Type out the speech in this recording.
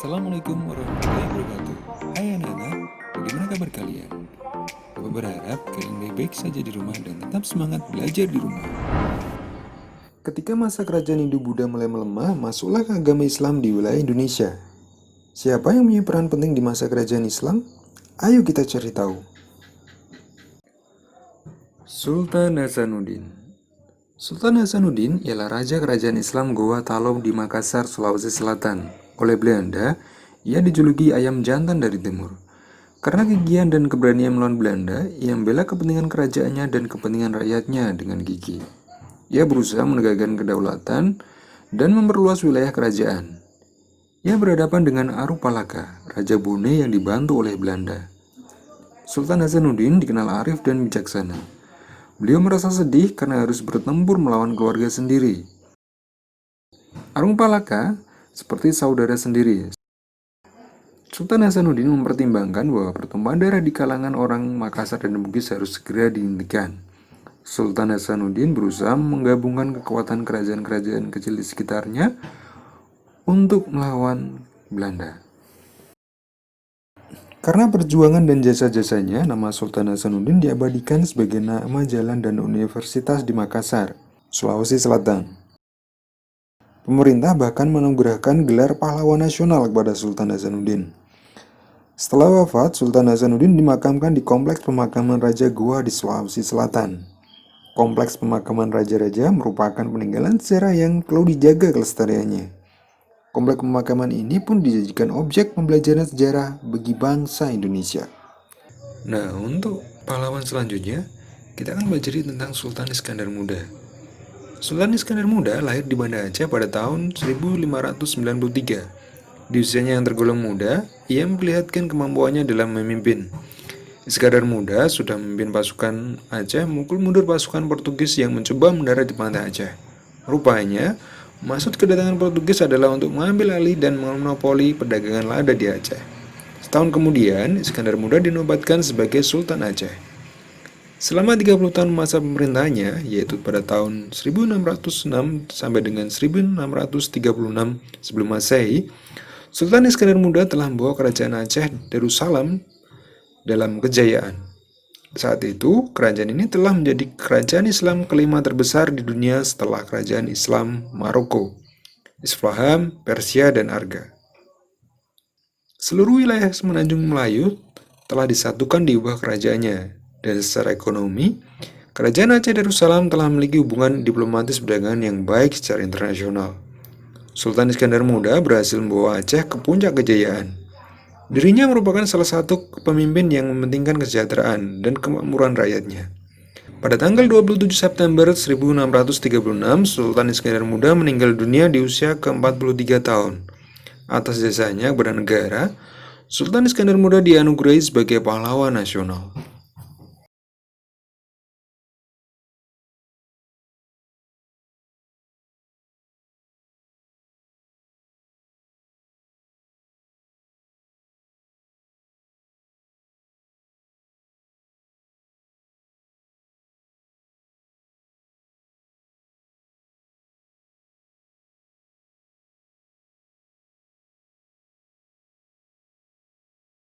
Assalamualaikum warahmatullahi wabarakatuh. Hai anak-anak, bagaimana kabar kalian? Bapak berharap kalian baik-baik saja di rumah dan tetap semangat belajar di rumah. Ketika masa kerajaan Hindu-Buddha mulai melemah, masuklah agama Islam di wilayah Indonesia. Siapa yang punya peran penting di masa kerajaan Islam? Ayo kita cari tahu. Sultan Hasanuddin. Sultan Hasanuddin ialah raja kerajaan Islam Goa Talom di Makassar, Sulawesi Selatan. Oleh Belanda, ia dijuluki ayam jantan dari timur. Karena kegigihan dan keberanian melawan Belanda, ia membela kepentingan kerajaannya dan kepentingan rakyatnya dengan gigih. Ia berusaha menegakkan kedaulatan dan memperluas wilayah kerajaan. Ia berhadapan dengan Arupalaka, Raja Bone yang dibantu oleh Belanda. Sultan Hasanuddin dikenal arif dan bijaksana. Beliau merasa sedih karena harus bertempur melawan keluarga sendiri. Arupalaka seperti saudara sendiri. Sultan Hasanuddin mempertimbangkan bahwa pertumpahan darah di kalangan orang Makassar dan Bugis harus segera dihentikan. Sultan Hasanuddin berusaha menggabungkan kekuatan kerajaan-kerajaan kecil di sekitarnya untuk melawan Belanda. Karena perjuangan dan jasa-jasanya, nama Sultan Hasanuddin diabadikan sebagai nama jalan dan universitas di Makassar, Sulawesi Selatan. Pemerintah bahkan menganugerahkan gelar pahlawan nasional kepada Sultan Hasanuddin. Setelah wafat, Sultan Hasanuddin dimakamkan di Kompleks Pemakaman Raja Goa di Sulawesi Selatan. Kompleks pemakaman raja-raja merupakan peninggalan sejarah yang perlu dijaga kelestariannya. Kompleks pemakaman ini pun dijadikan objek pembelajaran sejarah bagi bangsa Indonesia. Nah, untuk pahlawan selanjutnya, kita akan belajar tentang Sultan Iskandar Muda. Sultan Iskandar Muda lahir di Banda Aceh pada tahun 1593. Di usianya yang tergolong muda, ia memperlihatkan kemampuannya dalam memimpin. Iskandar Muda sudah memimpin pasukan Aceh memukul mundur pasukan Portugis yang mencoba mendarat di pantai Aceh. Rupanya, maksud kedatangan Portugis adalah untuk mengambil alih dan memonopoli perdagangan lada di Aceh. Setahun kemudian, Iskandar Muda dinobatkan sebagai Sultan Aceh. Selama 30 tahun masa pemerintahannya, yaitu pada tahun 1606 sampai dengan 1636 sebelum Masehi, Sultan Iskandar Muda telah membawa kerajaan Aceh Darussalam dalam kejayaan. Saat itu, kerajaan ini telah menjadi kerajaan Islam kelima terbesar di dunia setelah kerajaan Islam Maroko, Isfahan, Persia, dan Arga. Seluruh wilayah semenanjung Melayu telah disatukan di bawah kerajaannya, dan secara ekonomi, kerajaan Aceh Darussalam telah memiliki hubungan diplomatis perdagangan yang baik secara internasional. Sultan Iskandar Muda berhasil membawa Aceh ke puncak kejayaan. Dirinya merupakan salah satu pemimpin yang mementingkan kesejahteraan dan kemakmuran rakyatnya. Pada tanggal 27 September 1636, Sultan Iskandar Muda meninggal dunia di usia ke-43 tahun. Atas jasanya kepada negara, Sultan Iskandar Muda dianugerahi sebagai pahlawan nasional.